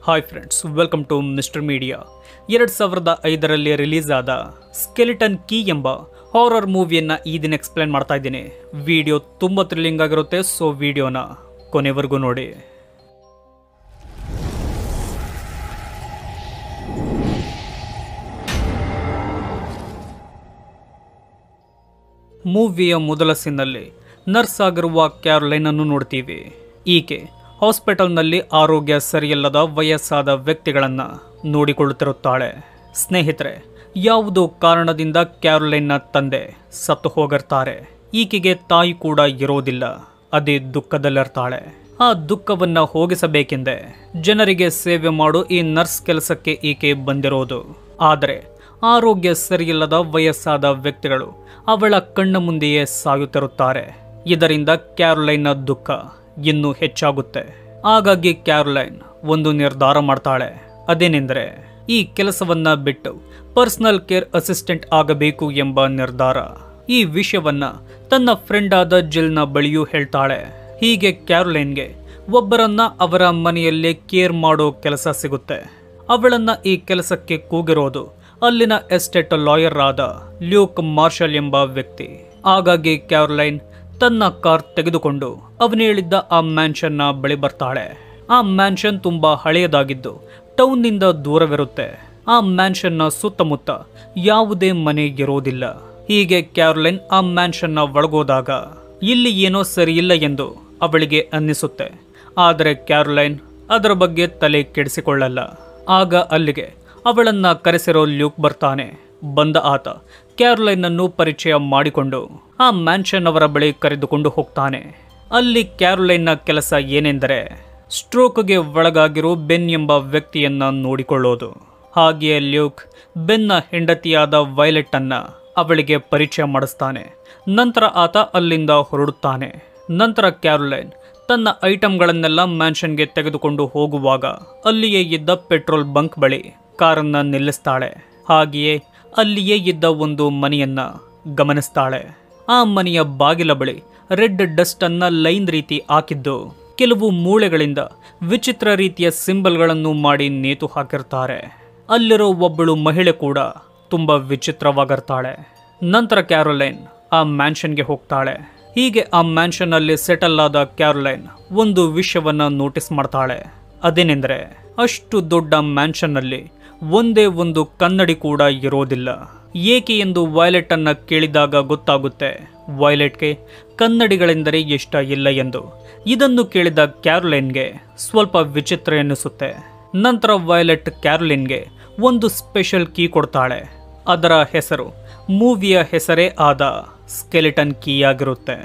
Hi friends, welcome to mister media. 2005ರಲ್ಲಿ release ಆದ skeleton key ಎಂಬ ಹಾರರ್ ಮೂವಿಯನ್ನು ಈ ದಿನ ಎಕ್ಸ್ಪ್ಲೇನ್ ಮಾಡ್ತಾ ಇದ್ದೀನಿ. ವಿಡಿಯೋ ತುಂಬ ಥ್ರಿಲ್ಲಿಂಗ್ ಆಗಿರುತ್ತೆ, ಸೊ ವಿಡಿಯೋನ ಕೊನೆವರೆಗೂ ನೋಡಿ. ಮೂವಿಯ ಮೊದಲ ಸೀನ್ನಲ್ಲಿ ನರ್ಸ್ ಆಗಿರುವ ಕ್ಯಾರೋಲೈನ್ ಅನ್ನು ನೋಡ್ತೀವಿ. ಈಕೆ ಹಾಸ್ಪಿಟಲ್ನಲ್ಲಿ ಆರೋಗ್ಯ ಸರಿಯಿಲ್ಲದ ವಯಸ್ಸಾದ ವ್ಯಕ್ತಿಗಳನ್ನು ನೋಡಿಕೊಳ್ಳುತ್ತಿರುತ್ತಾಳೆ. ಸ್ನೇಹಿತರೆ, ಯಾವುದೋ ಕಾರಣದಿಂದ ಕ್ಯಾರೋಲೈನ್ನ ತಂದೆ ಸತ್ತು ಹೋಗಿರ್ತಾರೆ. ಈಕೆಗೆ ತಾಯಿ ಕೂಡ ಇರೋದಿಲ್ಲ. ಅದೇ ದುಃಖದಲ್ಲಿರ್ತಾಳೆ. ಆ ದುಃಖವನ್ನು ಹೋಗಿಸಬೇಕೆಂದೇ ಜನರಿಗೆ ಸೇವೆ ಮಾಡೋ ಈ ನರ್ಸ್ ಕೆಲಸಕ್ಕೆ ಈಕೆ ಬಂದಿರೋದು. ಆದರೆ ಆರೋಗ್ಯ ಸರಿಯಿಲ್ಲದ ವಯಸ್ಸಾದ ವ್ಯಕ್ತಿಗಳು ಅವಳ ಕಣ್ಣ ಮುಂದೆಯೇ ಸಾಯುತ್ತಿರುತ್ತಾರೆ. ಇದರಿಂದ ಕ್ಯಾರೋಲೈನ್ನ ದುಃಖ ಇನ್ನೂ ಹೆಚ್ಚಾಗುತ್ತೆ. ಹಾಗಾಗಿ ಕ್ಯಾರೋಲೈನ್ ಒಂದು ನಿರ್ಧಾರ ಮಾಡ್ತಾಳೆ. ಅದೇನೆಂದರೆ ಈ ಕೆಲಸವನ್ನ ಬಿಟ್ಟು ಪರ್ಸನಲ್ ಕೇರ್ ಅಸಿಸ್ಟೆಂಟ್ ಆಗಬೇಕು ಎಂಬ ನಿರ್ಧಾರ. ಈ ವಿಷಯವನ್ನ ತನ್ನ ಫ್ರೆಂಡ್ ಆದ ಜಿಲ್ನ ಬಳಿಯೂ ಹೇಳ್ತಾಳೆ. ಹೀಗೆ ಕ್ಯಾರೋಲೈನ್ಗೆ ಒಬ್ಬರನ್ನ ಅವರ ಮನೆಯಲ್ಲೇ ಕೇರ್ ಮಾಡೋ ಕೆಲಸ ಸಿಗುತ್ತೆ. ಅವಳನ್ನ ಈ ಕೆಲಸಕ್ಕೆ ಕೂಗಿರೋದು ಅಲ್ಲಿನ ಎಸ್ಟೇಟ್ ಲಾಯರ್ ಆದ ಲ್ಯೂಕ್ ಮಾರ್ಷಲ್ ಎಂಬ ವ್ಯಕ್ತಿ. ಹಾಗಾಗಿ ಕ್ಯಾರೋಲೈನ್ ತನ್ನ ಕಾರ್ ತೆಗೆದುಕೊಂಡು ಅವನು ಹೇಳಿದ್ದ ಆ ಮ್ಯಾನ್ಷನ್ನ ಬಳಿ ಬರ್ತಾಳೆ. ಆ ಮ್ಯಾನ್ಷನ್ ತುಂಬಾ ಹಳೆಯದಾಗಿದ್ದು ಟೌನ್ನಿಂದ ದೂರವಿರುತ್ತೆ. ಆ ಮ್ಯಾನ್ಷನ್ನ ಸುತ್ತಮುತ್ತ ಯಾವುದೇ ಮನೆ ಇರೋದಿಲ್ಲ. ಹೀಗೆ ಕ್ಯಾರೋಲೈನ್ ಆ ಮ್ಯಾನ್ಷನ್ನ ಒಳಗೋದಾಗ ಇಲ್ಲಿ ಏನೋ ಸರಿಯಿಲ್ಲ ಎಂದು ಅವಳಿಗೆ ಅನ್ನಿಸುತ್ತೆ. ಆದರೆ ಕ್ಯಾರೋಲೈನ್ ಅದರ ಬಗ್ಗೆ ತಲೆ ಕೆಡಿಸಿಕೊಳ್ಳಲ್ಲ. ಆಗ ಅಲ್ಲಿಗೆ ಅವಳನ್ನ ಕರೆಸಿರೋ ಲ್ಯೂಕ್ ಬರ್ತಾನೆ. ಬಂದ ಆತ ಕ್ಯಾರೋಲೈನ್ ಅನ್ನು ಪರಿಚಯ ಮಾಡಿಕೊಂಡು ಆ ಮ್ಯಾನ್ಷನ್ ಅವರ ಬಳಿ ಕರೆದುಕೊಂಡು ಹೋಗ್ತಾನೆ. ಅಲ್ಲಿ ಕ್ಯಾರೋಲೈನ್ನ ಕೆಲಸ ಏನೆಂದರೆ ಸ್ಟ್ರೋಕ್ಗೆ ಒಳಗಾಗಿರೋ ಬೆನ್ ಎಂಬ ವ್ಯಕ್ತಿಯನ್ನ ನೋಡಿಕೊಳ್ಳೋದು. ಹಾಗೆಯೇ ಲ್ಯೂಕ್ ಬೆನ್ನ ಹೆಂಡತಿಯಾದ ವೈಲೆಟ್ ಅನ್ನ ಅವಳಿಗೆ ಪರಿಚಯ ಮಾಡಿಸ್ತಾನೆ. ನಂತರ ಆತ ಅಲ್ಲಿಂದ ಹೊರಡುತ್ತಾನೆ. ನಂತರ ಕ್ಯಾರೋಲೈನ್ ತನ್ನ ಐಟಂಗಳನ್ನೆಲ್ಲ ಮ್ಯಾನ್ಷನ್ಗೆ ತೆಗೆದುಕೊಂಡು ಹೋಗುವಾಗ ಅಲ್ಲಿಯೇ ಇದ್ದ ಪೆಟ್ರೋಲ್ ಬಂಕ್ ಬಳಿ ಕಾರನ್ನ ನಿಲ್ಲಿಸ್ತಾಳೆ. ಹಾಗೆಯೇ ಅಲ್ಲಿಯೇ ಇದ್ದ ಒಂದು ಮನೆಯನ್ನ ಗಮನಿಸ್ತಾಳೆ. ಆ ಮನೆಯ ಬಾಗಿಲ ಬಳಿ ರೆಡ್ ಡಸ್ಟ್ ಅನ್ನ ಲೈನ್ ರೀತಿ ಹಾಕಿದ್ದು ಕೆಲವು ಮೂಳೆಗಳಿಂದ ವಿಚಿತ್ರ ರೀತಿಯ ಸಿಂಬಲ್ಗಳನ್ನು ಮಾಡಿ ನೇತು ಹಾಕಿರ್ತಾರೆ. ಅಲ್ಲಿರೋ ಒಬ್ಬಳು ಮಹಿಳೆ ಕೂಡ ತುಂಬಾ ವಿಚಿತ್ರವಾಗಿರ್ತಾಳೆ. ನಂತರ ಕ್ಯಾರೋಲೈನ್ ಆ ಮ್ಯಾನ್ಷನ್ಗೆ ಹೋಗ್ತಾಳೆ. ಹೀಗೆ ಆ ಮ್ಯಾನ್ಷನ್ ಅಲ್ಲಿ ಸೆಟಲ್ ಆದ ಕ್ಯಾರೋಲೈನ್ ಒಂದು ವಿಷಯವನ್ನ ನೋಟಿಸ್ ಮಾಡ್ತಾಳೆ. ಅದೇನೆಂದರೆ ಅಷ್ಟು ದೊಡ್ಡ ಮ್ಯಾನ್ಷನ್ ಅಲ್ಲಿ ಒಂದೇ ಒಂದು ಕನ್ನಡಿ ಕೂಡ ಇರೋದಿಲ್ಲ. ಏಕೆ ಎಂದು ವೈಲೆಟ್ ಅನ್ನ ಕೇಳಿದಾಗ ಗೊತ್ತಾಗುತ್ತೆ ವೈಲೆಟ್ಗೆ ಕನ್ನಡಿಗಳೆಂದರೆ ಇಷ್ಟ ಇಲ್ಲ ಎಂದು. ಇದನ್ನು ಕೇಳಿದ ಕ್ಯಾರೋಲೈನ್ಗೆ ಸ್ವಲ್ಪ ವಿಚಿತ್ರ ಎನ್ನಿಸುತ್ತೆ. ನಂತರ ವೈಲೆಟ್ ಕ್ಯಾರೋಲೈನ್ಗೆ ಒಂದು ಸ್ಪೆಷಲ್ ಕೀ ಕೊಡ್ತಾಳೆ. ಅದರ ಹೆಸರು ಮೂವಿಯ ಹೆಸರೇ ಆದ ಸ್ಕೆಲಿಟನ್ ಕೀ ಆಗಿರುತ್ತೆ.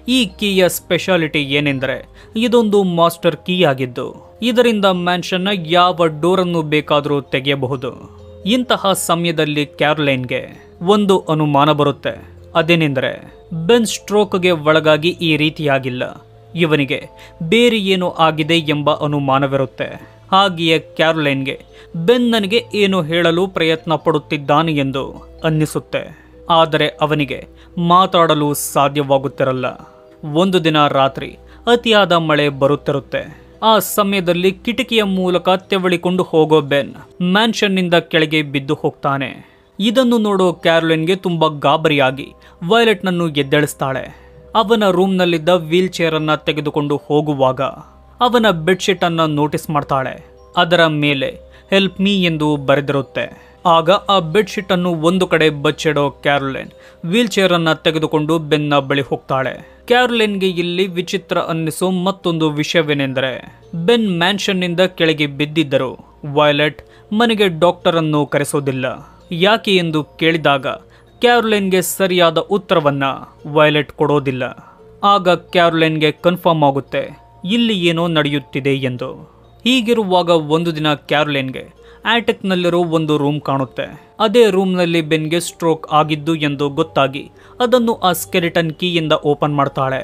ಈ ಕೀಯ ಸ್ಪೆಷಾಲಿಟಿ ಏನೆಂದರೆ ಇದೊಂದು ಮಾಸ್ಟರ್ ಕೀ ಆಗಿದ್ದು ಇದರಿಂದ ಮ್ಯಾನ್ಷನ್ನ ಯಾವ ಡೋರನ್ನು ಬೇಕಾದರೂ ತೆಗೆಯಬಹುದು. ಇಂತಹ ಸಮಯದಲ್ಲಿ ಕ್ಯಾರೋಲೈನ್ಗೆ ಒಂದು ಅನುಮಾನ ಬರುತ್ತೆ. ಅದೇನೆಂದರೆ ಬೆನ್ ಸ್ಟ್ರೋಕ್ಗೆ ಒಳಗಾಗಿ ಈ ರೀತಿಯಾಗಿಲ್ಲ, ಇವನಿಗೆ ಬೇರೆ ಏನೋ ಆಗಿದೆ ಎಂಬ ಅನುಮಾನವಿರುತ್ತೆ. ಹಾಗೆಯೇ ಕ್ಯಾರೋಲೈನ್ಗೆ ಬೆನ್ ನನಗೆ ಏನು ಹೇಳಲು ಪ್ರಯತ್ನ ಪಡುತ್ತಿದ್ದಾನೆ ಎಂದು ಅನ್ನಿಸುತ್ತೆ. ಆದರೆ ಅವನಿಗೆ ಮಾತಾಡಲು ಸಾಧ್ಯವಾಗುತ್ತಿರಲ್ಲ. ಒಂದು ದಿನ ರಾತ್ರಿ ಅತಿಯಾದ ಮಳೆ ಬರುತ್ತಿರುತ್ತೆ. ಆ ಸಮಯದಲ್ಲಿ ಕಿಟಕಿಯ ಮೂಲಕ ತೆವಳಿಕೊಂಡು ಹೋಗೋ ಬೆನ್ ಮ್ಯಾನ್ಷನ್ನಿಂದ ಕೆಳಗೆ ಬಿದ್ದು ಹೋಗ್ತಾನೆ. ಇದನ್ನು ನೋಡೋ ಕ್ಯಾರೋಲೈನ್ಗೆ ತುಂಬಾ ಗಾಬರಿಯಾಗಿ ವೈಲೆಟ್ನನ್ನು ಎದ್ದೇಳಿಸ್ತಾಳೆ. ಅವನ ರೂಮ್ನಲ್ಲಿದ್ದ ವೀಲ್ ಚೇರ್ ಅನ್ನ ತೆಗೆದುಕೊಂಡು ಹೋಗುವಾಗ ಅವನ ಬೆಡ್ಶೀಟ್ ಅನ್ನ ನೋಟಿಸ್ ಮಾಡ್ತಾಳೆ. ಅದರ ಮೇಲೆ ಹೆಲ್ಪ್ ಮೀ ಎಂದು ಬರೆದಿರುತ್ತೆ. ಆಗ ಆ ಬೆಡ್ಶೀಟ್ ಅನ್ನು ಒಂದು ಕಡೆ ಬಚ್ಚಿಡೋ ಕ್ಯಾರೋಲೈನ್ ವೀಲ್ ಚೇರ್ ಅನ್ನ ತೆಗೆದುಕೊಂಡು ಬೆನ್ನ ಬಳಿ ಹೋಗ್ತಾಳೆ. ಕ್ಯಾರೋಲೈನ್ಗೆ ಇಲ್ಲಿ ವಿಚಿತ್ರ ಅನ್ನಿಸೋ ಮತ್ತೊಂದು ವಿಷಯವೇನೆಂದರೆ ಬೆನ್ ಮ್ಯಾನ್ಷನ್ ನಿಂದ ಕೆಳಗೆ ಬಿದ್ದಿದ್ದರು ವೈಲೆಟ್ ಮನೆಗೆ ಡಾಕ್ಟರ್ ಅನ್ನು ಕರೆಸೋದಿಲ್ಲ. ಯಾಕೆ ಎಂದು ಕೇಳಿದಾಗ ಕ್ಯಾರೋಲೈನ್ಗೆ ಸರಿಯಾದ ಉತ್ತರವನ್ನ ವೈಲೆಟ್ ಕೊಡೋದಿಲ್ಲ. ಆಗ ಕ್ಯಾರೋಲೈನ್ಗೆ ಕನ್ಫರ್ಮ್ ಆಗುತ್ತೆ ಇಲ್ಲಿ ಏನೋ ನಡೆಯುತ್ತಿದೆ ಎಂದು. ಹೀಗಿರುವಾಗ ಒಂದು ದಿನ ಕ್ಯಾರೋಲೈನ್ಗೆ ಆಟಿಕ್ನಲ್ಲಿರೋ ಒಂದು ರೂಮ್ ಕಾಣುತ್ತೆ. ಅದೇ ರೂಮ್ನಲ್ಲಿ ಬೆನ್ಗೆ ಸ್ಟ್ರೋಕ್ ಆಗಿದ್ದು ಎಂದು ಗೊತ್ತಾಗಿ ಅದನ್ನು ಆ ಸ್ಕೆಲಿಟನ್ ಕೀಯಿಂದ ಓಪನ್ ಮಾಡ್ತಾಳೆ.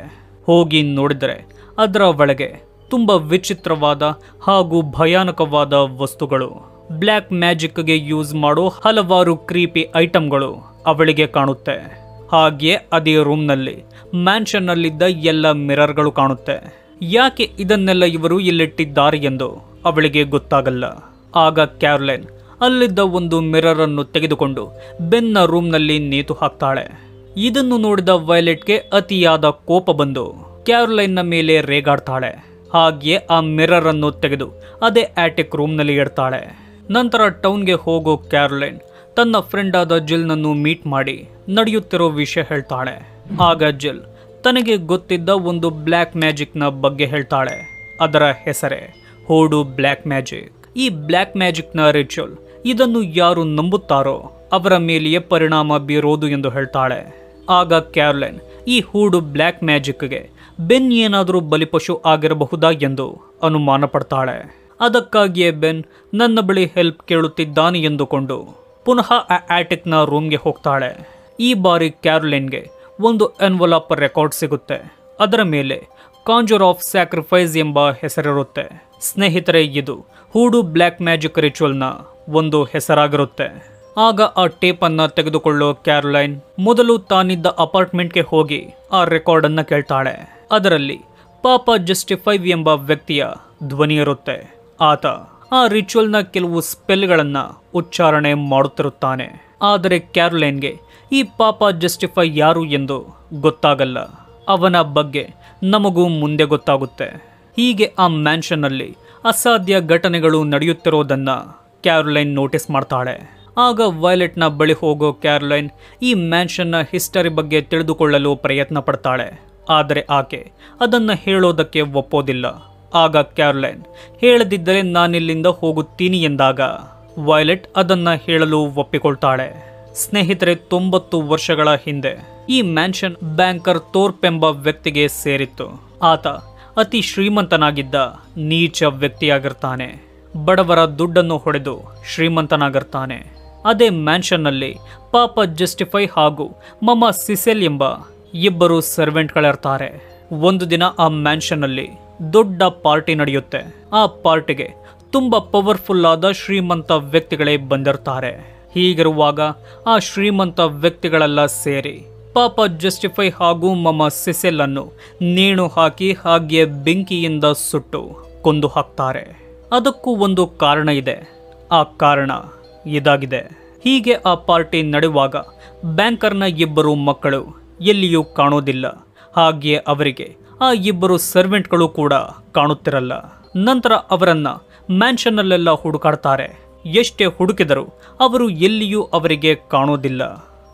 ಹೋಗಿ ನೋಡಿದರೆ ಅದರ ಒಳಗೆ ತುಂಬಾ ವಿಚಿತ್ರವಾದ ಹಾಗೂ ಭಯಾನಕವಾದ ವಸ್ತುಗಳು, ಬ್ಲ್ಯಾಕ್ ಮ್ಯಾಜಿಕ್ಗೆ ಯೂಸ್ ಮಾಡೋ ಹಲವಾರು ಕ್ರೀಪಿ ಐಟಮ್ಗಳು ಅವಳಿಗೆ ಕಾಣುತ್ತೆ. ಹಾಗೆಯೇ ಅದೇ ರೂಮ್ನಲ್ಲಿ ಮ್ಯಾನ್ಷನ್ನಲ್ಲಿದ್ದ ಎಲ್ಲ ಮಿರರ್ಗಳು ಕಾಣುತ್ತೆ. ಯಾಕೆ ಇದನ್ನೆಲ್ಲ ಇವರು ಇಲ್ಲಿಟ್ಟಿದ್ದಾರೆ ಎಂದು ಅವಳಿಗೆ ಗೊತ್ತಾಗಲ್ಲ. ಆಗ ಕ್ಯಾರೋಲೈನ್ ಅಲ್ಲಿದ್ದ ಒಂದು ಮಿರರ್ ಅನ್ನು ತೆಗೆದುಕೊಂಡು ಬೆನ್ನ ರೂಮ್ನಲ್ಲಿ ನೇತು ಹಾಕ್ತಾಳೆ. ಇದನ್ನು ನೋಡಿದ ವೈಲೆಟ್ಗೆ ಅತಿಯಾದ ಕೋಪ ಬಂದು ಕ್ಯಾರೋಲೈನ್ನ ಮೇಲೆ ರೇಗಾಡ್ತಾಳೆ. ಹಾಗೆಯೇ ಆ ಮಿರರ್ ಅನ್ನು ತೆಗೆದು ಅದೇ ಆಟಿಕ್ ರೂಮ್ನಲ್ಲಿ ಇಡ್ತಾಳೆ. ನಂತರ ಟೌನ್ಗೆ ಹೋಗೋ ಕ್ಯಾರೋಲೈನ್ ತನ್ನ ಫ್ರೆಂಡ್ ಆದ ಜಿಲ್ನನ್ನು ಮೀಟ್ ಮಾಡಿ ನಡೆಯುತ್ತಿರೋ ವಿಷಯ ಹೇಳ್ತಾಳೆ. ಆಗ ಜಿಲ್ ತನಗೆ ಗೊತ್ತಿದ್ದ ಒಂದು ಬ್ಲ್ಯಾಕ್ ಮ್ಯಾಜಿಕ್ನ ಬಗ್ಗೆ ಹೇಳ್ತಾಳೆ. ಅದರ ಹೆಸರೇ ಹೂಡು ಬ್ಲ್ಯಾಕ್ ಮ್ಯಾಜಿಕ್. ಈ ಬ್ಲ್ಯಾಕ್ ಮ್ಯಾಜಿಕ್ನ ರಿಚುವಲ್ ಇದನ್ನು ಯಾರು ನಂಬುತ್ತಾರೋ ಅವರ ಮೇಲೆಯೇ ಪರಿಣಾಮ ಬೀರೋದು ಎಂದು ಹೇಳ್ತಾಳೆ. ಆಗ ಕ್ಯಾರೋಲೈನ್ ಈ ಹೂಡು ಬ್ಲ್ಯಾಕ್ ಮ್ಯಾಜಿಕ್ಗೆ ಬೆನ್ ಏನಾದರೂ ಬಲಿಪಶು ಆಗಿರಬಹುದಾ ಎಂದು ಅನುಮಾನ ಪಡ್ತಾಳೆ. ಅದಕ್ಕಾಗಿಯೇ ಬೆನ್ ನನ್ನ ಬಳಿ ಹೆಲ್ಪ್ ಕೇಳುತ್ತಿದ್ದಾನೆ ಎಂದುಕೊಂಡು ಪುನಃ ಆ ಆಟಿಕ್ನ ರೂಮ್ಗೆ ಹೋಗ್ತಾಳೆ. ಈ ಬಾರಿ ಕ್ಯಾರೋಲೈನ್ಗೆ ಒಂದು ಎನ್ವಲಪ್ ರೆಕಾರ್ಡ್ ಸಿಗುತ್ತೆ. ಅದರ ಮೇಲೆ ಕಾಂಜೂರ್ ಆಫ್ ಸ್ಯಾಕ್ರಿಫೈಸ್ ಎಂಬ ಹೆಸರಿರುತ್ತೆ. ಸ್ನೇಹಿತರೆ, ಇದು ಹೂಡು ಬ್ಲ್ಯಾಕ್ ಮ್ಯಾಜಿಕ್ ರಿಚುವಲ್ನ ಒಂದು ಹೆಸರಾಗಿರುತ್ತೆ. ಆಗ ಆ ಟೇಪ್ ಅನ್ನ ತೆಗೆದುಕೊಳ್ಳೋ ಕ್ಯಾರೋಲೈನ್ ಮೊದಲು ತಾನಿದ್ದ ಅಪಾರ್ಟ್ಮೆಂಟ್ಗೆ ಹೋಗಿ ಆ ರೆಕಾರ್ಡ್ ಅನ್ನ ಕೇಳ್ತಾಳೆ. ಅದರಲ್ಲಿ ಪಾಪ ಜಸ್ಟಿಫೈ ಎಂಬ ವ್ಯಕ್ತಿಯ ಧ್ವನಿ ಇರುತ್ತೆ. ಆತ ಆ ರಿಚುವಲ್ನ ಕೆಲವು ಸ್ಪೆಲ್ಗಳನ್ನ ಉಚ್ಚಾರಣೆ ಮಾಡುತ್ತಿರುತ್ತಾನೆ. ಆದರೆ ಕ್ಯಾರೋಲೈನ್ಗೆ ಈ ಪಾಪ ಜಸ್ಟಿಫೈ ಯಾರು ಎಂದು ಗೊತ್ತಾಗಲ್ಲ. ಅವನ ಬಗ್ಗೆ ನಮಗೂ ಮುಂದೆ ಗೊತ್ತಾಗುತ್ತೆ. ಹೀಗೆ ಆ ಮ್ಯಾನ್ಷನ್ನಲ್ಲಿ ಅಸಾಧ್ಯ ಘಟನೆಗಳು ನಡೆಯುತ್ತಿರೋದನ್ನ ಕ್ಯಾರೋಲೈನ್ ನೋಟಿಸ್ ಮಾಡ್ತಾಳೆ. ಆಗ ವೈಲೆಟ್ನ ಬಳಿ ಹೋಗೋ ಕ್ಯಾರೋಲೈನ್ ಈ ಮ್ಯಾನ್ಷನ್ನ ಹಿಸ್ಟರಿ ಬಗ್ಗೆ ತಿಳಿದುಕೊಳ್ಳಲು ಪ್ರಯತ್ನ ಪಡ್ತಾಳೆ. ಆದರೆ ಆಕೆ ಅದನ್ನು ಹೇಳೋದಕ್ಕೆ ಒಪ್ಪೋದಿಲ್ಲ. ಆಗ ಕ್ಯಾರೋಲೈನ್ ಹೇಳದಿದ್ದರೆ ನಾನಿಲ್ಲಿಂದ ಹೋಗುತ್ತೀನಿ ಎಂದಾಗ ವೈಲೆಟ್ ಅದನ್ನ ಹೇಳಲು ಒಪ್ಪಿಕೊಳ್ತಾಳೆ. ಸ್ನೇಹಿತರೆ, 90 ವರ್ಷಗಳ ಹಿಂದೆ ಈ ಮ್ಯಾನ್ಷನ್ ಬ್ಯಾಂಕರ್ ಥೋರ್ಪ್ ಎಂಬ ವ್ಯಕ್ತಿಗೆ ಸೇರಿತ್ತು. ಆತ ಅತಿ ಶ್ರೀಮಂತನಾಗಿದ್ದ ನೀಚ ವ್ಯಕ್ತಿಯಾಗಿರ್ತಾನೆ. ಬಡವರ ದುಡ್ಡನ್ನು ಹೊಡೆದು ಶ್ರೀಮಂತನಾಗಿರ್ತಾನೆ. ಅದೇ ಮ್ಯಾನ್ಷನ್ನಲ್ಲಿ ಪಾಪ ಜಸ್ಟಿಫೈ ಹಾಗೂ ಮಮ್ಮ ಸಿಸೆಲ್ ಎಂಬ ಇಬ್ಬರು ಸರ್ವೆಂಟ್ಗಳಿರ್ತಾರೆ. ಒಂದು ದಿನ ಆ ಮ್ಯಾನ್ಷನ್ನಲ್ಲಿ ದೊಡ್ಡ ಪಾರ್ಟಿ ನಡೆಯುತ್ತೆ. ಆ ಪಾರ್ಟಿಗೆ ತುಂಬಾ ಪವರ್ಫುಲ್ ಆದ ಶ್ರೀಮಂತ ವ್ಯಕ್ತಿಗಳೇ ಬಂದಿರ್ತಾರೆ. ಹೀಗಿರುವಾಗ ಆ ಶ್ರೀಮಂತ ವ್ಯಕ್ತಿಗಳೆಲ್ಲ ಸೇರಿ ಪಾಪ ಜಸ್ಟಿಫೈ ಹಾಗೂ ಮಮ್ಮ ಸಿಸೆಲ್ ಅನ್ನು ನೇಣು ಹಾಕಿ ಹಾಗೆ ಬೆಂಕಿಯಿಂದ ಸುಟ್ಟು ಕೊಂದು ಹಾಕ್ತಾರೆ. ಅದಕ್ಕೂ ಒಂದು ಕಾರಣ ಇದೆ. ಆ ಕಾರಣ ಇದಾಗಿದೆ. ಹೀಗೆ ಆ ಪಾರ್ಟಿ ನಡೆಯುವಾಗ ಬ್ಯಾಂಕರ್ನ ಇಬ್ಬರು ಮಕ್ಕಳು ಎಲ್ಲಿಯೂ ಕಾಣೋದಿಲ್ಲ. ಹಾಗೆಯೇ ಅವರಿಗೆ ಆ ಇಬ್ಬರು ಸರ್ವೆಂಟ್ಗಳು ಕೂಡ ಕಾಣುತ್ತಿರಲ್ಲ. ನಂತರ ಅವರನ್ನ ಮ್ಯಾನ್ಷನ್ನಲ್ಲೆಲ್ಲ ಹುಡುಕಾಡ್ತಾರೆ. ಎಷ್ಟೇ ಹುಡುಕಿದರೂ ಅವರು ಎಲ್ಲಿಯೂ ಅವರಿಗೆ ಕಾಣೋದಿಲ್ಲ.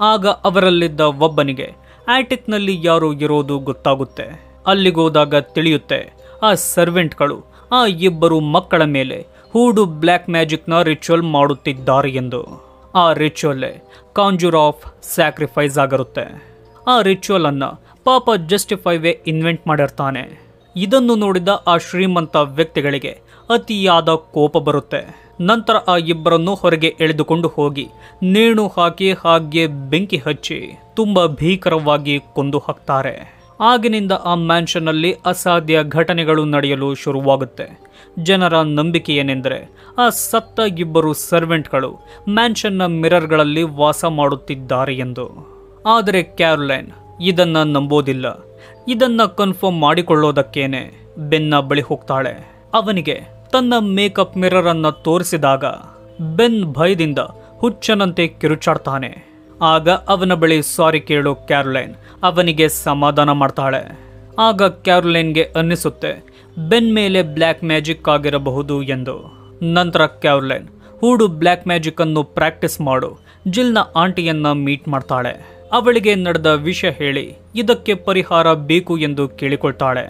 ಆಗ ಅವರಲ್ಲಿದ್ದ ಒಬ್ಬನಿಗೆ ಆಟಿಕ್ನಲ್ಲಿ ಯಾರು ಇರೋದು ಗೊತ್ತಾಗುತ್ತೆ. ಅಲ್ಲಿಗೋದಾಗ ತಿಳಿಯುತ್ತೆ ಆ ಸರ್ವೆಂಟ್ಗಳು ಆ ಇಬ್ಬರು ಮಕ್ಕಳ ಮೇಲೆ ಹೂಡು ಬ್ಲ್ಯಾಕ್ ಮ್ಯಾಜಿಕ್ನ ರಿಚುವಲ್ ಮಾಡುತ್ತಿದ್ದಾರೆ ಎಂದು. ಆ ರಿಚುವಲ್ಲೇ ಕಾಂಜೂರ್ ಆಫ್ ಸ್ಯಾಕ್ರಿಫೈಸ್ ಆಗಿರುತ್ತೆ. ಆ ರಿಚುವಲ್ ಅನ್ನ ಪಾಪ ಜಸ್ಟಿಫೈವೇ ಇನ್ವೆಂಟ್ ಮಾಡಿರ್ತಾನೆ. ಇದನ್ನು ನೋಡಿದ ಆ ಶ್ರೀಮಂತ ವ್ಯಕ್ತಿಗಳಿಗೆ ಅತಿಯಾದ ಕೋಪ ಬರುತ್ತೆ. ನಂತರ ಆ ಇಬ್ಬರನ್ನು ಹೊರಗೆ ಎಳೆದುಕೊಂಡು ಹೋಗಿ ನೇಣು ಹಾಕಿ ಹಾಗೆ ಬೆಂಕಿ ಹಚ್ಚಿ ತುಂಬಾ ಭೀಕರವಾಗಿ ಕೊಂದು ಹಾಕ್ತಾರೆ. ಆಗಿನಿಂದ ಆ ಮ್ಯಾನ್ಷನ್ನಲ್ಲಿ ಅಸಾಧ್ಯ ಘಟನೆಗಳು ನಡೆಯಲು ಶುರುವಾಗುತ್ತೆ. ಜನರ ನಂಬಿಕೆ ಏನೆಂದರೆ ಆ ಸತ್ತ ಇಬ್ಬರು ಸರ್ವೆಂಟ್ಗಳು ಮ್ಯಾನ್ಷನ್ನ ಮಿರರ್ಗಳಲ್ಲಿ ವಾಸ ಮಾಡುತ್ತಿದ್ದಾರೆ ಎಂದು. ಆದರೆ ಕ್ಯಾರೋಲೈನ್ ಇದನ್ನ ನಂಬೋದಿಲ್ಲ. ಇದನ್ನ ಕನ್ಫರ್ಮ್ ಮಾಡಿಕೊಳ್ಳೋದಕ್ಕೇನೆ ಬೆನ್ನ ಬಳಿ ಹೋಗ್ತಾಳೆ. ಅವನಿಗೆ ತನ್ನ ಮೇಕಪ್ ಮಿರರ್ ಅನ್ನ ತೋರಿಸಿದಾಗ ಬೆನ್ ಭಯದಿಂದ ಹುಚ್ಚನಂತೆ ಕಿರುಚಾಡ್ತಾನೆ. ಆಗ ಅವನ ಬಳಿ ಸಾರಿ ಕೇಳೋ ಕ್ಯಾರೋಲೈನ್ ಅವನಿಗೆ ಸಮಾಧಾನ ಮಾಡ್ತಾಳೆ. ಆಗ ಕ್ಯಾರೋಲೈನ್ಗೆ ಅನ್ನಿಸುತ್ತೆ ಬೆನ್ ಮೇಲೆ ಬ್ಲ್ಯಾಕ್ ಮ್ಯಾಜಿಕ್ ಆಗಿರಬಹುದು ಎಂದು. ನಂತರ ಕ್ಯಾರೋಲೈನ್ ಹೂಡು ಬ್ಲ್ಯಾಕ್ ಮ್ಯಾಜಿಕ್ ಅನ್ನು ಪ್ರಾಕ್ಟೀಸ್ ಮಾಡು ಜಿಲ್ನ ಆಂಟಿಯನ್ನ ಮೀಟ್ ಮಾಡ್ತಾಳೆ. ಅವಳಿಗೆ ನಡೆದ ವಿಷಯ ಹೇಳಿ ಇದಕ್ಕೆ ಪರಿಹಾರ ಬೇಕು ಎಂದು ಕೇಳಿಕೊಳ್ತಾಳೆ.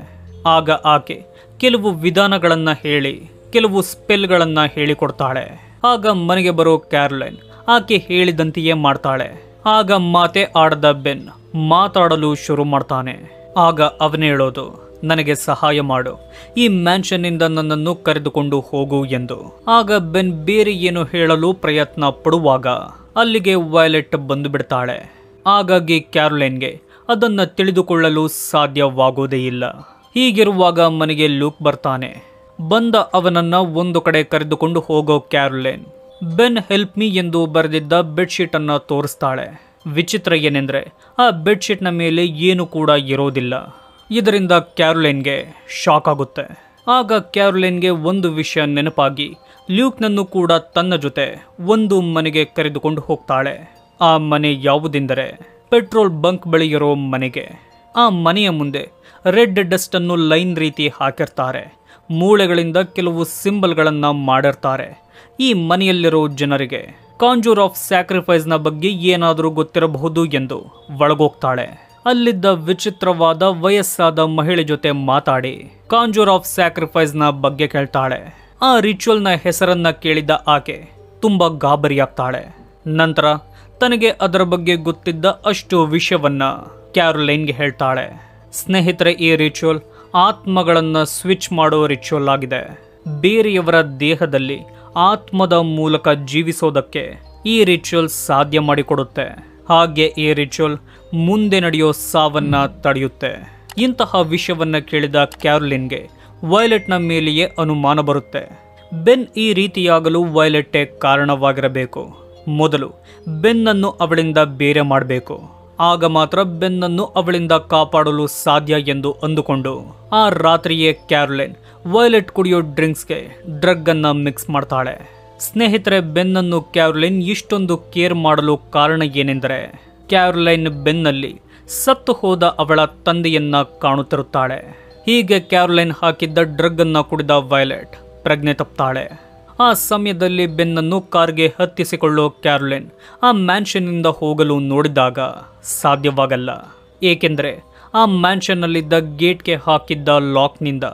ಆಗ ಆಕೆ ಕೆಲವು ವಿಧಾನಗಳನ್ನ ಹೇಳಿ ಕೆಲವು ಸ್ಪೆಲ್ಗಳನ್ನ ಹೇಳಿಕೊಡ್ತಾಳೆ. ಆಗ ಮನೆಗೆ ಬರೋ ಕ್ಯಾರೋಲೈನ್ ಆಕೆ ಹೇಳಿದಂತೆಯೇ ಮಾಡ್ತಾಳೆ. ಆಗ ಮಾತೆ ಆಡದ ಬೆನ್ ಮಾತಾಡಲು ಶುರು ಮಾಡ್ತಾನೆ. ಆಗ ಅವನೇ ಹೇಳೋದು, ನನಗೆ ಸಹಾಯ ಮಾಡು, ಈ ಮ್ಯಾನ್ಷನ್ನಿಂದ ನನ್ನನ್ನು ಕರೆದುಕೊಂಡು ಹೋಗು ಎಂದು. ಆಗ ಬೆನ್ ಬೇರೆ ಏನು ಹೇಳಲು ಪ್ರಯತ್ನ ಪಡುವಾಗ ಅಲ್ಲಿಗೆ ವೈಲೆಟ್ ಬಂದು ಬಿಡ್ತಾಳೆ. ಹಾಗಾಗಿ ಕ್ಯಾರೋಲೈನ್ಗೆ ಅದನ್ನ ತಿಳಿದುಕೊಳ್ಳಲು ಸಾಧ್ಯವಾಗೋದೇ ಇಲ್ಲ. ಹೀಗಿರುವಾಗ ಮನೆಗೆ ಲೂಕ್ ಬರ್ತಾನೆ. ಬಂದ ಅವನನ್ನ ಒಂದು ಕಡೆ ಕರೆದುಕೊಂಡು ಹೋಗೋ ಕ್ಯಾರೋಲೈನ್ ಬೆನ್ ಹೆಲ್ಪ್ ಮೀ ಎಂದು ಬರೆದಿದ್ದ ಬೆಡ್ಶೀಟ್ ಅನ್ನ ತೋರಿಸ್ತಾಳೆ. ವಿಚಿತ್ರ ಏನೆಂದ್ರೆ ಆ ಬೆಡ್ಶೀಟ್ನ ಮೇಲೆ ಏನು ಕೂಡ ಇರೋದಿಲ್ಲ. ಇದರಿಂದ ಕ್ಯಾರೋಲೈನ್ಗೆ ಶಾಕ್ ಆಗುತ್ತೆ. ಆಗ ಕ್ಯಾರೋಲೈನ್ಗೆ ಒಂದು ವಿಷಯ ನೆನಪಾಗಿ ಲ್ಯೂಕ್ನನ್ನು ಕೂಡ ತನ್ನ ಜೊತೆ ಒಂದು ಮನೆಗೆ ಕರೆದುಕೊಂಡು ಹೋಗ್ತಾಳೆ. ಆ ಮನೆ ಯಾವುದೆಂದರೆ ಪೆಟ್ರೋಲ್ ಬಂಕ್ ಬಳಿ ಇರೋ ಮನೆಗೆ. ಆ ಮನೆಯ ಮುಂದೆ ರೆಡ್ ಡಸ್ಟ್ ಅನ್ನು ಲೈನ್ ರೀತಿ ಹಾಕಿರ್ತಾರೆ. ಮೂಳೆಗಳಿಂದ ಕೆಲವು ಸಿಂಬಲ್ಗಳನ್ನು ಮಾಡಿರ್ತಾರೆ. ಈ ಮನೆಯಲ್ಲಿರೋ ಜನರಿಗೆ ಕಾಂಜೂರ್ ಆಫ್ ಸ್ಯಾಕ್ರಿಫೈಸ್ನ ಬಗ್ಗೆ ಏನಾದರೂ ಗೊತ್ತಿರಬಹುದು ಎಂದು ಒಳಗೋಗ್ತಾಳೆ. ಅಲ್ಲಿದ್ದ ವಿಚಿತ್ರವಾದ ವಯಸ್ಸಾದ ಮಹಿಳೆ ಜೊತೆ ಮಾತಾಡಿ ಕಾಂಜೂರ್ ಆಫ್ ಸ್ಯಾಕ್ರಿಫೈಸ್ನ ಬಗ್ಗೆ ಕೇಳ್ತಾಳೆ. ಆ ರಿಚುವಲ್ನ ಹೆಸರನ್ನ ಕೇಳಿದ ಆಕೆ ತುಂಬಾ ಗಾಬರಿಯಾಗ್ತಾಳೆ. ನಂತರ ತನಗೆ ಅದರ ಬಗ್ಗೆ ಗೊತ್ತಿದ್ದ ಅಷ್ಟು ವಿಷಯವನ್ನ ಕ್ಯಾರೋಲೈನ್ಗೆ ಹೇಳ್ತಾಳೆ. ಸ್ನೇಹಿತರೆ, ಈ ರಿಚುವಲ್ ಆತ್ಮಗಳನ್ನು ಸ್ವಿಚ್ ಮಾಡೋ ರಿಚುವಲ್ ಆಗಿದೆ. ಬೇರೆಯವರ ದೇಹದಲ್ಲಿ ಆತ್ಮದ ಮೂಲಕ ಜೀವಿಸೋದಕ್ಕೆ ಈ ರಿಚುವಲ್ ಸಾಧ್ಯ ಮಾಡಿಕೊಡುತ್ತೆ. ಹಾಗೆ ಈ ರಿಚುವಲ್ ಮುಂದೆ ನಡೆಯೋ ಸಾವನ್ನ ತಡೆಯುತ್ತೆ. ಇಂತಹ ವಿಷಯವನ್ನ ಕೇಳಿದ ಕ್ಯಾರೋಲಿನ್ಗೆ ವೈಲೆಟ್ನ ಮೇಲೆಯೇ ಅನುಮಾನ ಬರುತ್ತೆ. ಬೆನ್ ಈ ರೀತಿಯಾಗಲು ವೈಲೆಟ್ಟೇ ಕಾರಣವಾಗಿರಬೇಕು. ಮೊದಲು ಬೆನ್ನನ್ನು ಅವಳಿಂದ ಬೇರೆ ಮಾಡಬೇಕು. ಆಗ ಮಾತ್ರ ಬೆನ್ನನ್ನು ಅವಳಿಂದ ಕಾಪಾಡಲು ಸಾಧ್ಯ ಎಂದು ಅಂದುಕೊಂಡು ಆ ರಾತ್ರಿಯೇ ಕ್ಯಾರೋಲೈನ್ ವೈಲೆಟ್ ಕುಡಿಯೋ ಡ್ರಿಂಕ್ಸ್ಗೆ ಡ್ರಗ್ ಅನ್ನ ಮಿಕ್ಸ್ ಮಾಡ್ತಾಳೆ. ಸ್ನೇಹಿತರೆ, ಬೆನ್ನನ್ನು ಕ್ಯಾರೋಲೈನ್ ಇಷ್ಟೊಂದು ಕೇರ್ ಮಾಡಲು ಕಾರಣ ಏನೆಂದರೆ ಕ್ಯಾರೋಲೈನ್ ಬೆನ್ನಲ್ಲಿ ಸತ್ತು ಹೋದ ಅವಳ ತಂದೆಯನ್ನ ಕಾಣುತ್ತಿರುತ್ತಾಳೆ. ಹೀಗೆ ಕ್ಯಾರೋಲೈನ್ ಹಾಕಿದ್ದ ಡ್ರಗ್ ಅನ್ನ ಕುಡಿದ ವೈಲೆಟ್ ಪ್ರಜ್ಞೆ ತಪ್ತಾಳೆ. ಆ ಸಮಯದಲ್ಲಿ ಬೆನ್ನನ್ನು ಕಾರ್ಗೆ ಹತ್ತಿಸಿಕೊಳ್ಳೋ ಕ್ಯಾರೋಲೈನ್ ಆ ಮ್ಯಾನ್ಷನ್ನಿಂದ ಹೋಗಲು ನೋಡಿದಾಗ ಸಾಧ್ಯವಾಗಲ್ಲ. ಏಕೆಂದರೆ ಆ ಮ್ಯಾನ್ಷನ್ನಲ್ಲಿದ್ದ ಗೇಟ್ಗೆ ಹಾಕಿದ್ದ ಲಾಕ್ನಿಂದ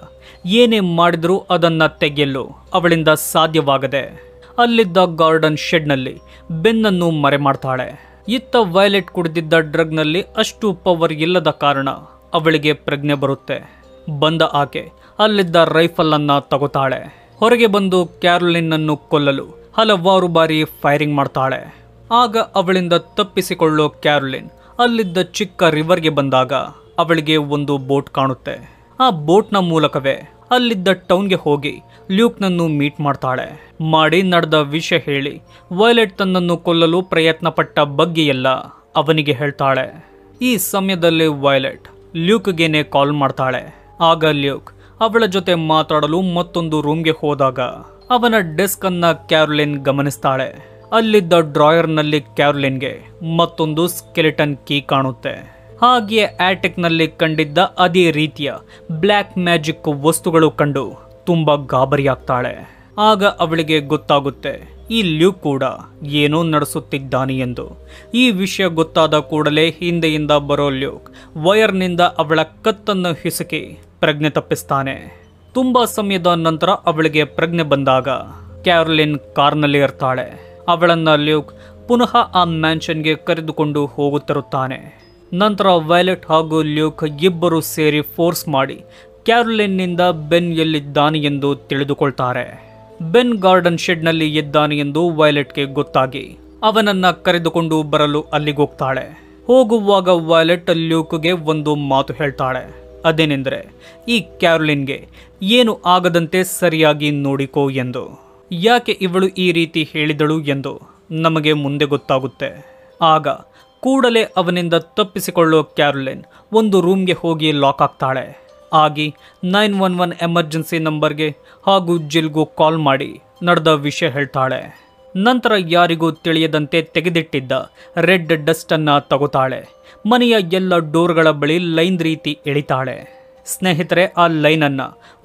ಏನೇ ಮಾಡಿದರೂ ಅದನ್ನು ತೆಗೆಯಲು ಅವಳಿಂದ ಸಾಧ್ಯವಾಗದೆ ಅಲ್ಲಿದ್ದ ಗಾರ್ಡನ್ ಶೆಡ್ನಲ್ಲಿ ಬೆನ್ನನ್ನು ಮರೆ ಮಾಡ್ತಾಳೆ. ಇತ್ತ ವೈಲೆಟ್ ಕುಡಿದಿದ್ದ ಡ್ರಗ್ನಲ್ಲಿ ಅಷ್ಟು ಪವರ್ ಇಲ್ಲದ ಕಾರಣ ಅವಳಿಗೆ ಪ್ರಜ್ಞೆ ಬರುತ್ತೆ. ಬಂದ ಆಕೆ ಅಲ್ಲಿದ್ದ ರೈಫಲ್ ಅನ್ನ ತಗೋತಾಳೆ. ಹೊರಗೆ ಬಂದು ಕ್ಯಾರೋಲಿನ್ನನ್ನು ಕೊಲ್ಲಲು ಹಲವಾರು ಬಾರಿ ಫೈರಿಂಗ್ ಮಾಡ್ತಾಳೆ. ಆಗ ಅವಳಿಂದ ತಪ್ಪಿಸಿಕೊಳ್ಳೋ ಕ್ಯಾರೋಲಿನ್ ಅಲ್ಲಿದ್ದ ಚಿಕ್ಕ ರಿವರ್ಗೆ ಬಂದಾಗ ಅವಳಿಗೆ ಒಂದು ಬೋಟ್ ಕಾಣುತ್ತೆ. ಆ ಬೋಟ್ನ ಮೂಲಕವೇ ಅಲ್ಲಿದ್ದ ಟೌನ್ಗೆ ಹೋಗಿ ಲ್ಯೂಕ್ನನ್ನು ಮೀಟ್ ಮಾಡ್ತಾಳೆ. ಮಾಡಿ ನಡೆದ ವಿಷಯ ಹೇಳಿ ವೈಲೆಟ್ ತನ್ನನ್ನು ಕೊಲ್ಲಲು ಪ್ರಯತ್ನ ಪಟ್ಟ ಬಗ್ಗೆಯೆಲ್ಲ ಅವನಿಗೆ ಹೇಳ್ತಾಳೆ. ಈ ಸಮಯದಲ್ಲಿ ವೈಲೆಟ್ ಲ್ಯೂಕ್ಗೇನೆ ಕಾಲ್ ಮಾಡ್ತಾಳೆ. ಆಗ ಲ್ಯೂಕ್ ಅವಳ ಜೊತೆ ಮಾತಾಡಲು ಮತ್ತೊಂದು ರೂಮ್ಗೆ ಹೋದಾಗ ಅವನ ಡೆಸ್ಕ್ ಅನ್ನ ಕ್ಯಾರೋಲಿನ್ ಗಮನಿಸ್ತಾಳೆ. ಅಲ್ಲಿದ್ದ ಡ್ರಾಯರ್ನಲ್ಲಿ ಕ್ಯಾರೋಲಿನ್ಗೆ ಮತ್ತೊಂದು ಸ್ಕೆಲಿಟನ್ ಕೀ ಕಾಣುತ್ತೆ. ಹಾಗೆಯೇ ಆಟಿಕ್ನಲ್ಲಿ ಕಂಡಿದ್ದ ಅದೇ ರೀತಿಯ ಬ್ಲ್ಯಾಕ್ ಮ್ಯಾಜಿಕ್ ವಸ್ತುಗಳು ಕಂಡು ತುಂಬಾ ಗಾಬರಿಯಾಗ್ತಾಳೆ. ಆಗ ಅವಳಿಗೆ ಗೊತ್ತಾಗುತ್ತೆ ಈ ಲ್ಯೂಕ್ ಕೂಡ ಏನೋ ನಡೆಸುತ್ತಿದ್ದಾನೆ ಎಂದು. ಈ ವಿಷಯ ಗೊತ್ತಾದ ಕೂಡಲೇ ಹಿಂದೆಯಿಂದ ಬರೋ ಲ್ಯೂಕ್ ವೈರ್ನಿಂದ ಅವಳ ಕತ್ತನ್ನು ಹಿಸುಕಿ ಪ್ರಜ್ಞೆ ತಪ್ಪಿಸ್ತಾನೆ. ತುಂಬಾ ಸಮಯದ ನಂತರ ಅವಳಿಗೆ ಪ್ರಜ್ಞೆ ಬಂದಾಗ ಕ್ಯಾರೋಲಿನ್ ಕಾರ್ನಲ್ಲಿ ಇರ್ತಾಳೆ. ಅವಳನ್ನ ಲ್ಯೂಕ್ ಪುನಃ ಆ ಮ್ಯಾನ್ಷನ್ಗೆ ಕರೆದುಕೊಂಡು ಹೋಗುತ್ತಿರುತ್ತಾನೆ. ನಂತರ ವೈಲೆಟ್ ಹಾಗೂ ಲ್ಯೂಕ್ ಇಬ್ಬರು ಸೇರಿ ಫೋರ್ಸ್ ಮಾಡಿ ಕ್ಯಾರೋಲಿನ್ನಿಂದ ಬೆನ್ ಎಲ್ಲಿದ್ದಾನೆ ಎಂದು ತಿಳಿದುಕೊಳ್ತಾರೆ. ಬೆನ್ ಗಾರ್ಡನ್ ಶೆಡ್ನಲ್ಲಿ ಇದ್ದಾನೆ ಎಂದು ವೈಲೆಟ್ಗೆ ಗೊತ್ತಾಗಿ ಅವನನ್ನ ಕರೆದುಕೊಂಡು ಬರಲು ಅಲ್ಲಿಗೋಗ್ತಾಳೆ. ಹೋಗುವಾಗ ವೈಲೆಟ್ ಲ್ಯೂಕ್ಗೆ ಒಂದು ಮಾತು ಹೇಳ್ತಾಳೆ. ಅದೇನೆಂದರೆ ಈ ಕ್ಯಾರೋಲಿನ್ಗೆ ಏನು ಆಗದಂತೆ ಸರಿಯಾಗಿ ನೋಡಿಕೋ ಎಂದು. ಯಾಕೆ ಇವಳು ಈ ರೀತಿ ಹೇಳಿದಳು ಎಂದು ನಮಗೆ ಮುಂದೆ ಗೊತ್ತಾಗುತ್ತೆ. ಆಗ ಕೂಡಲೇ ಅವನಿಂದ ತಪ್ಪಿಸಿಕೊಳ್ಳೋ ಕ್ಯಾರೋಲಿನ್ ಒಂದು ರೂಮ್ಗೆ ಹೋಗಿ ಲಾಕ್ ಆಗ್ತಾಳೆ. ಆಗಿ 911 ಎಮರ್ಜೆನ್ಸಿ ನಂಬರ್ಗೆ ಹಾಗೂ ಜಿಲ್ಗೂ ಕಾಲ್ ಮಾಡಿ ನಡೆದ ವಿಷಯ ಹೇಳ್ತಾಳೆ. ನಂತರ ಯಾರಿಗೂ ತಿಳಿಯದಂತೆ ತೆಗೆದಿಟ್ಟಿದ್ದ ರೆಡ್ ಡಸ್ಟ್ ಅನ್ನ ತಗೋತಾಳೆ. ಮನೆಯ ಎಲ್ಲ ಡೋರ್ಗಳ ಬಳಿ ಲೈನ್ ರೀತಿ ಎಳಿತಾಳೆ. ಸ್ನೇಹಿತರೆ, ಆ ಲೈನ್ ಅನ್ನ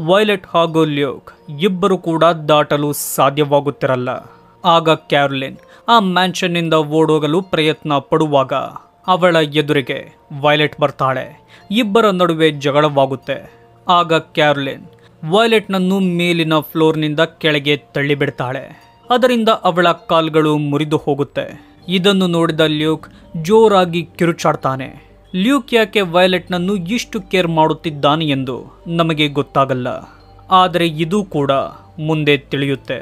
ವೈಲೆಟ್ ಹಾಗೂ ಲ್ಯೂಕ್ ಇಬ್ಬರು ಕೂಡ ದಾಟಲು ಸಾಧ್ಯವಾಗುತ್ತಿರಲ್ಲ. ಆಗ ಕ್ಯಾರೋಲಿನ್ ಆ ಮ್ಯಾನ್ಷನ್ನಿಂದ ಓಡೋಗಲು ಪ್ರಯತ್ನ ಪಡುವಾಗ ಅವಳ ಎದುರಿಗೆ ವೈಲೆಟ್ ಬರ್ತಾಳೆ. ಇಬ್ಬರ ನಡುವೆ ಜಗಳವಾಗುತ್ತೆ. ಆಗ ಕ್ಯಾರೋಲಿನ್ ವೈಲೆಟ್ನನ್ನು ಮೇಲಿನ ಫ್ಲೋರ್ನಿಂದ ಕೆಳಗೆ ತಳ್ಳಿಬಿಡ್ತಾಳೆ. ಅದರಿಂದ ಅವಳ ಕಾಲ್ಗಳು ಮುರಿದು ಹೋಗುತ್ತೆ. ಇದನ್ನು ನೋಡಿದ ಲ್ಯೂಕ್ ಜೋರಾಗಿ ಕಿರುಚಾಡ್ತಾನೆ. ಲ್ಯೂಕ್ ಯಾಕೆ ವೈಲೆಟ್ನನ್ನು ಇಷ್ಟು ಕೇರ್ ಮಾಡುತ್ತಿದ್ದಾನೆ ಎಂದು ನಮಗೆ ಗೊತ್ತಾಗಲ್ಲ. ಆದರೆ ಇದು ಕೂಡ ಮುಂದೆ ತಿಳಿಯುತ್ತೆ.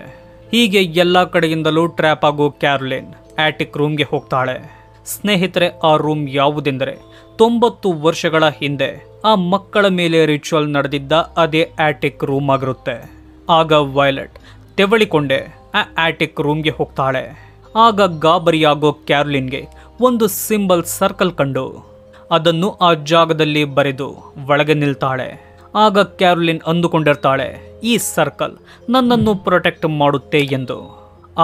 ಹೀಗೆ ಎಲ್ಲ ಕಡೆಯಿಂದಲೂ ಟ್ರ್ಯಾಪ್ ಆಗೋ ಕ್ಯಾರೋಲಿನ್ ಆಟಿಕ್ ರೂಮ್ಗೆ ಹೋಗ್ತಾಳೆ. ಸ್ನೇಹಿತರೆ, ಆ ರೂಮ್ ಯಾವುದೆಂದರೆ 90 ವರ್ಷಗಳ ಹಿಂದೆ ಆ ಮಕ್ಕಳ ಮೇಲೆ ರಿಚುವಲ್ ನಡೆದಿದ್ದ ಅದೇ ಆಟಿಕ್ ರೂಮ್ ಆಗಿರುತ್ತೆ. ಆಗ ವೈಲೆಟ್ ತೆವಳಿಕೊಂಡೆ ಆ ಆಟಿಕ್ ರೂಮ್ಗೆ ಹೋಗ್ತಾಳೆ. ಆಗ ಗಾಬರಿಯಾಗೋ ಕ್ಯಾರೋಲಿನ್ಗೆ ಒಂದು ಸಿಂಬಲ್ ಸರ್ಕಲ್ ಕಂಡು ಅದನ್ನು ಆ ಜಾಗದಲ್ಲಿ ಬರೆದು ಒಳಗೆ ನಿಲ್ತಾಳೆ. ಆಗ ಕ್ಯಾರೋಲಿನ್ ಅಂದುಕೊಂಡಿರ್ತಾಳೆ, ಈ ಸರ್ಕಲ್ ನನ್ನನ್ನು ಪ್ರೊಟೆಕ್ಟ್ ಮಾಡುತ್ತೆ ಎಂದು.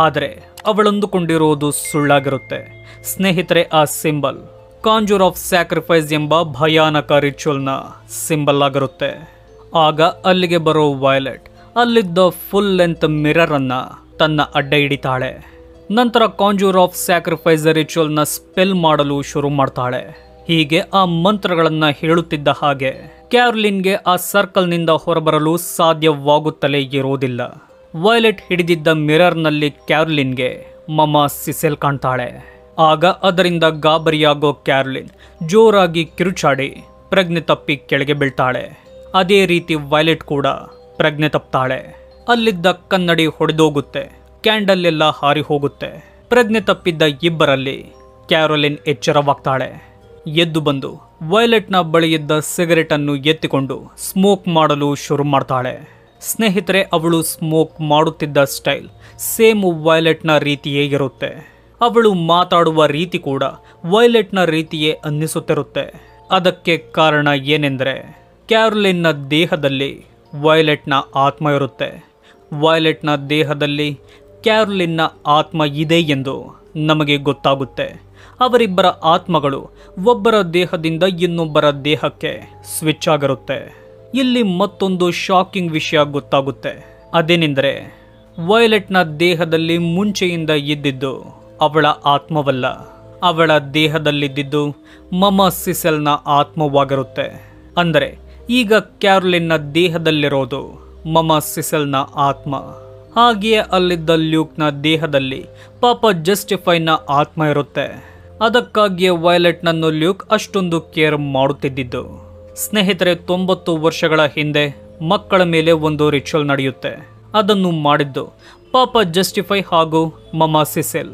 ಆದರೆ ಅವಳಂದುಕೊಂಡಿರುವುದು ಸುಳ್ಳಾಗಿರುತ್ತೆ. ಸ್ನೇಹಿತರೆ, ಆ ಸಿಂಬಲ್ ಕಾಂಜೂರ್ ಆಫ್ ಸ್ಯಾಕ್ರಿಫೈಸ್ ಎಂಬ ಭಯಾನಕ ರಿಚುವಲ್ನ ಸಿಂಬಲ್ ಆಗಿರುತ್ತೆ. ಆಗ ಅಲ್ಲಿಗೆ ಬರೋ ವೈಲೆಟ್ ಅಲ್ಲಿದ್ದ ಫುಲ್ ಲೆಂತ್ ಮಿರರ್ ಅನ್ನ ತನ್ನ ಅಡ್ಡ ಹಿಡಿತಾಳೆ. ನಂತರ ಕಾಂಜೂರ್ ಆಫ್ ಸ್ಯಾಕ್ರಿಫೈಸ್ ರಿಚುವಲ್ನ ಸ್ಪೆಲ್ ಮಾಡಲು ಶುರು ಮಾಡ್ತಾಳೆ. ಹೀಗೆ ಆ ಮಂತ್ರಗಳನ್ನ ಹೇಳುತ್ತಿದ್ದ ಹಾಗೆ ಕ್ಯಾರೋಲಿನ್ಗೆ ಆ ಸರ್ಕಲ್ನಿಂದ ಹೊರಬರಲು ಸಾಧ್ಯವಾಗುತ್ತಲೇ ಇರುವುದಿಲ್ಲ. ವೈಲೆಟ್ ಹಿಡಿದಿದ್ದ ಮಿರರ್ನಲ್ಲಿ ಕ್ಯಾರೋಲಿನ್ಗೆ ಮಮಾ ಸಿಸೆಲ್ ಕಾಣ್ತಾಳೆ. ಆಗ ಅದರಿಂದ ಗಾಬರಿಯಾಗೋ ಕ್ಯಾರೋಲಿನ್ ಜೋರಾಗಿ ಕಿರುಚಾಡಿ ಪ್ರಜ್ಞೆ ತಪ್ಪಿ ಕೆಳಗೆ ಬೀಳ್ತಾಳೆ. ಅದೇ ರೀತಿ ವೈಲೆಟ್ ಕೂಡ ಪ್ರಜ್ಞೆ ತಪ್ತಾಳೆ. ಅಲ್ಲಿದ್ದ ಕನ್ನಡಿ ಹೊಡೆದೋಗುತ್ತೆ. ಕ್ಯಾಂಡಲ್ ಎಲ್ಲ ಹಾರಿ ಹೋಗುತ್ತೆ. ಪ್ರಜ್ಞೆ ತಪ್ಪಿದ್ದ ಇಬ್ಬರಲ್ಲಿ ಕ್ಯಾರೋಲಿನ್ ಎಚ್ಚರವಾಗ್ತಾಳೆ. ಎದ್ದು ಬಂದು ವೈಲೆಟ್ನ ಬಳಿಯಿದ್ದ ಸಿಗರೆಟ್ ಅನ್ನು ಎತ್ತಿಕೊಂಡು ಸ್ಮೋಕ್ ಮಾಡಲು ಶುರು ಮಾಡ್ತಾಳೆ. ಸ್ನೇಹಿತರೆ, ಅವಳು ಸ್ಮೋಕ್ ಮಾಡುತ್ತಿದ್ದ ಸ್ಟೈಲ್ ಸೇಮ್ ವೈಲೆಟ್ನ ರೀತಿಯೇ ಇರುತ್ತೆ. ಅವಳು ಮಾತಾಡುವ ರೀತಿ ಕೂಡ ವೈಲೆಟ್ನ ರೀತಿಯೇ ಅನ್ನಿಸುತ್ತಿರುತ್ತೆ. ಅದಕ್ಕೆ ಕಾರಣ ಏನೆಂದರೆ ಕ್ಯಾರೋಲಿನ್ನ ದೇಹದಲ್ಲಿ ವೈಲೆಟ್ನ ಆತ್ಮ ಇರುತ್ತೆ. ವೈಲೆಟ್ನ ದೇಹದಲ್ಲಿ ಕ್ಯಾರೋಲಿನ್ನ ಆತ್ಮ ಇದೆ ಎಂದು ನಮಗೆ ಗೊತ್ತಾಗುತ್ತೆ. ಅವರಿಬ್ಬರ ಆತ್ಮಗಳು ಒಬ್ಬರ ದೇಹದಿಂದ ಇನ್ನೊಬ್ಬರ ದೇಹಕ್ಕೆ ಸ್ವಿಚ್ ಆಗಿರುತ್ತೆ. ಇಲ್ಲಿ ಮತ್ತೊಂದು ಶಾಕಿಂಗ್ ವಿಷಯ ಗೊತ್ತಾಗುತ್ತೆ. ಅದೇನೆಂದರೆ ವೈಲೆಟ್ನ ದೇಹದಲ್ಲಿ ಮುಂಚೆಯಿಂದ ಇದ್ದಿದ್ದು ಅವಳ ಆತ್ಮವಲ್ಲ, ಅವಳ ದೇಹದಲ್ಲಿದ್ದಿದ್ದು ಮಮಾ ಸಿಸೆಲ್ನ ಆತ್ಮವಾಗಿರುತ್ತೆ. ಅಂದರೆ ಈಗ ಕ್ಯಾರೋಲಿನ್ನ ದೇಹದಲ್ಲಿರೋದು ಮಮಾ ಸಿಸೆಲ್ನ ಆತ್ಮ. ಹಾಗೆಯೇ ಅಲ್ಲಿದ್ದ ಲ್ಯೂಕ್ನ ದೇಹದಲ್ಲಿ ಪಾಪ ಜಸ್ಟಿಫೈನ ಆತ್ಮ ಇರುತ್ತೆ. ಅದಕ್ಕಾಗಿಯೇ ವೈಲೆಟ್ನನ್ನು ಲ್ಯೂಕ್ ಅಷ್ಟೊಂದು ಕೇರ್ ಮಾಡುತ್ತಿದ್ದಿದ್ದು. ಸ್ನೇಹಿತರೆ, 90 ವರ್ಷಗಳ ಹಿಂದೆ ಮಕ್ಕಳ ಮೇಲೆ ಒಂದು ರಿಚುವಲ್ ನಡೆಯುತ್ತೆ. ಅದನ್ನು ಮಾಡಿದ್ದು ಪಾಪ ಜಸ್ಟಿಫೈ ಹಾಗೂ ಮಮಾ ಸಿಸೆಲ್.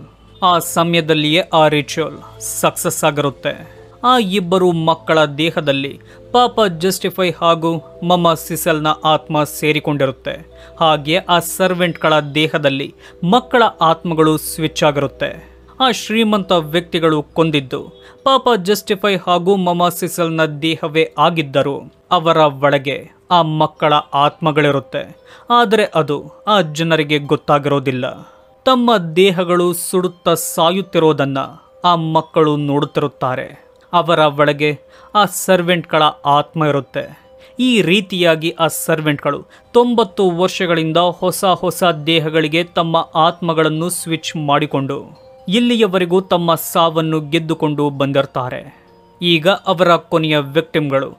ಆ ಸಮಯದಲ್ಲಿಯೇ ಆ ರಿಚುವಲ್ ಸಕ್ಸಸ್ ಆಗಿರುತ್ತೆ. ಆ ಇಬ್ಬರು ಮಕ್ಕಳ ದೇಹದಲ್ಲಿ ಪಾಪ ಜಸ್ಟಿಫೈ ಹಾಗೂ ಮಮಾ ಸಿಸೆಲ್ನ ಆತ್ಮ ಸೇರಿಕೊಂಡಿರುತ್ತೆ. ಹಾಗೆ ಆ ಸರ್ವೆಂಟ್ಗಳ ದೇಹದಲ್ಲಿ ಮಕ್ಕಳ ಆತ್ಮಗಳು ಸ್ವಿಚ್ ಆಗಿರುತ್ತೆ. ಆ ಶ್ರೀಮಂತ ವ್ಯಕ್ತಿಗಳು ಕೊಂದಿದ್ದು ಪಾಪ ಜಸ್ಟಿಫೈ ಹಾಗೂ ಮಮಾ ಸಿಸೆಲ್ನ ದೇಹವೇ ಆಗಿದ್ದರೂ ಅವರ ಒಳಗೆ ಆ ಮಕ್ಕಳ ಆತ್ಮಗಳಿರುತ್ತೆ. ಆದರೆ ಅದು ಆ ಜನರಿಗೆ ಗೊತ್ತಾಗಿರೋದಿಲ್ಲ. ತಮ್ಮ ದೇಹಗಳು ಸುಡುತ್ತಾ ಸಾಯುತ್ತಿರೋದನ್ನ ಆ ಮಕ್ಕಳು ನೋಡುತ್ತಿರುತ್ತಾರೆ. ಅವರ ಒಳಗೆ ಆ ಸರ್ವೆಂಟ್ಗಳ ಆತ್ಮ ಇರುತ್ತೆ. ಈ ರೀತಿಯಾಗಿ ಆ ಸರ್ವೆಂಟ್ಗಳು 90 ವರ್ಷಗಳಿಂದ ಹೊಸ ದೇಹಗಳಿಗೆ ತಮ್ಮ ಆತ್ಮಗಳನ್ನು ಸ್ವಿಚ್ ಮಾಡಿಕೊಂಡು ಇಲ್ಲಿಯವರೆಗೂ ತಮ್ಮ ಸಾವನ್ನು ಗೆದ್ದುಕೊಂಡು ಬಂದಿರ್ತಾರೆ. ಈಗ ಅವರ ಕೊನೆಯ ವಿಕ್ಟಿಮ್ಗಳು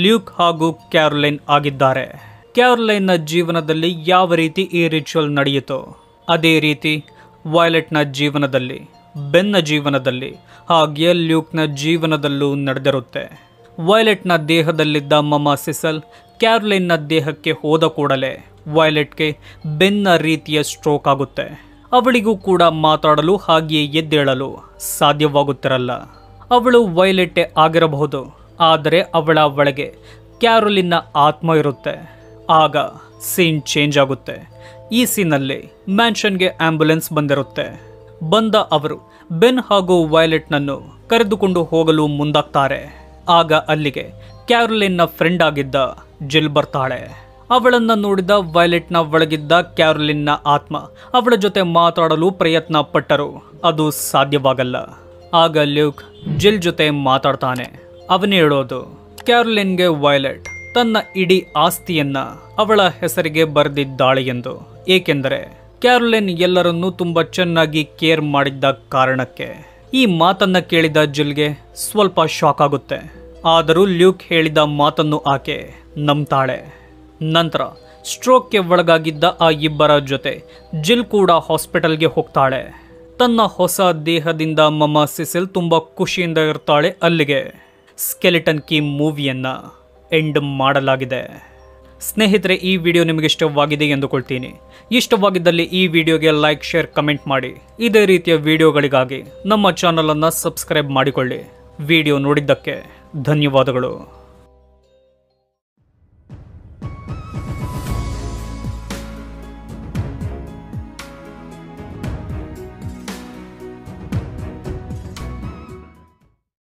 ಲ್ಯೂಕ್ ಹಾಗೂ ಕ್ಯಾರೋಲಿನ್ ಆಗಿದ್ದಾರೆ. ಕ್ಯಾರೋಲಿನ್ನ ಜೀವನದಲ್ಲಿ ಯಾವ ರೀತಿ ಈ ರಿಚುವಲ್ ನಡೆಯಿತೋ ಅದೇ ರೀತಿ ವೈಲೆಟ್ನ ಜೀವನದಲ್ಲಿ, ಬೆನ್ನ ಜೀವನದಲ್ಲಿ ಹಾಗೆ ಲ್ಯೂಕ್ನ ಜೀವನದಲ್ಲೂ ನಡೆದಿರುತ್ತೆ. ವೈಲೆಟ್ನ ದೇಹದಲ್ಲಿದ್ದ ಮಮಾ ಸಿಸೆಲ್ ಕ್ಯಾರೋಲಿನ್ನ ದೇಹಕ್ಕೆ ಹೋದ ಕೂಡಲೇ ವೈಲೆಟ್ಗೆ ಬೆನ್ನ ರೀತಿಯ ಸ್ಟ್ರೋಕ್ ಆಗುತ್ತೆ. ಅವಳಿಗೂ ಕೂಡ ಮಾತಾಡಲು ಹಾಗೆಯೇ ಎದ್ದೇಳಲು ಸಾಧ್ಯವಾಗುತ್ತಿರಲ್ಲ. ಅವಳು ವೈಲೆಟ್ಟೇ ಆಗಿರಬಹುದು, ಆದರೆ ಅವಳ ಒಳಗೆ ಕ್ಯಾರೋಲಿನ್ನ ಆತ್ಮ ಇರುತ್ತೆ. ಆಗ ಸೀನ್ ಚೇಂಜ್ ಆಗುತ್ತೆ. ಈ ಸೀನಲ್ಲಿ ಮ್ಯಾನ್ಷನ್ಗೆ ಆಂಬ್ಯುಲೆನ್ಸ್ ಬಂದಿರುತ್ತೆ. ಬಂದ ಅವರು ಬೆನ್ ಹಾಗೂ ವೈಲೆಟ್ನನ್ನು ಕರೆದುಕೊಂಡು ಹೋಗಲು ಮುಂದಾಗ್ತಾರೆ. ಆಗ ಅಲ್ಲಿಗೆ ಕ್ಯಾರೋಲಿನ್ನ ಫ್ರೆಂಡ್ ಆಗಿದ್ದ ಜಿಲ್ ಬರ್ತಾಳೆ. ಅವಳನ್ನ ನೋಡಿದ ವೈಲೆಟ್ನ ಒಳಗಿದ್ದ ಕ್ಯಾರೋಲಿನ್ನ ಆತ್ಮ ಅವಳ ಜೊತೆ ಮಾತಾಡಲು ಪ್ರಯತ್ನ ಪಟ್ಟರು. ಅದು ಸಾಧ್ಯವಾಗಲ್ಲ. ಆಗ ಲ್ಯೂಕ್ ಜಿಲ್ ಜೊತೆ ಮಾತಾಡ್ತಾನೆ. ಅವನೇ ಹೇಳೋದು, ಕ್ಯಾರೋಲಿನ್ಗೆ ವೈಲೆಟ್ ತನ್ನ ಇಡೀ ಆಸ್ತಿಯನ್ನ ಅವಳ ಹೆಸರಿಗೆ ಬರೆದಿದ್ದಾಳೆ ಎಂದು. ಏಕೆಂದರೆ ಕ್ಯಾರೋಲಿನ್ ಎಲ್ಲರನ್ನೂ ತುಂಬಾ ಚೆನ್ನಾಗಿ ಕೇರ್ ಮಾಡಿದ್ದ ಕಾರಣಕ್ಕೆ. ಈ ಮಾತನ್ನ ಕೇಳಿದ ಜಿಲ್ಗೆ ಸ್ವಲ್ಪ ಶಾಕ್ ಆಗುತ್ತೆ. ಆದರೂ ಲ್ಯೂಕ್ ಹೇಳಿದ ಮಾತನ್ನು ಆಕೆ ನಂಬ್ತಾಳೆ. ನಂತರ ಸ್ಟ್ರೋಕ್ಗೆ ಒಳಗಾಗಿದ್ದ ಆ ಇಬ್ಬರ ಜೊತೆ ಜಿಲ್ ಕೂಡ ಹಾಸ್ಪಿಟಲ್ಗೆ ಹೋಗ್ತಾಳೆ. ತನ್ನ ಹೊಸ ದೇಹದಿಂದ ಮಮಾ ಸಿಸೆಲ್ ತುಂಬಾ ಖುಷಿಯಿಂದ ಇರ್ತಾಳೆ. ಅಲ್ಲಿಗೆ ಸ್ಕೆಲಿಟನ್ ಕೀ ಮೂವಿಯನ್ನ ಎಂಡ್ ಮಾಡಲಾಗಿದೆ. ಸ್ನೇಹಿತರೆ, ಈ ವಿಡಿಯೋ ನಿಮಗೆ ಇಷ್ಟವಾಗಿದೆ ಎಂದುಕೊಳ್ತೀನಿ. ಇಷ್ಟವಾಗಿದ್ದಲ್ಲಿ ಈ ವಿಡಿಯೋಗೆ ಲೈಕ್, ಶೇರ್, ಕಮೆಂಟ್ ಮಾಡಿ. ಇದೇ ರೀತಿಯ ವಿಡಿಯೋಗಳಿಗಾಗಿ ನಮ್ಮ ಚಾನಲನ್ನು ಸಬ್ಸ್ಕ್ರೈಬ್ ಮಾಡಿಕೊಳ್ಳಿ. ವಿಡಿಯೋ ನೋಡಿದ್ದಕ್ಕೆ ಧನ್ಯವಾದಗಳು.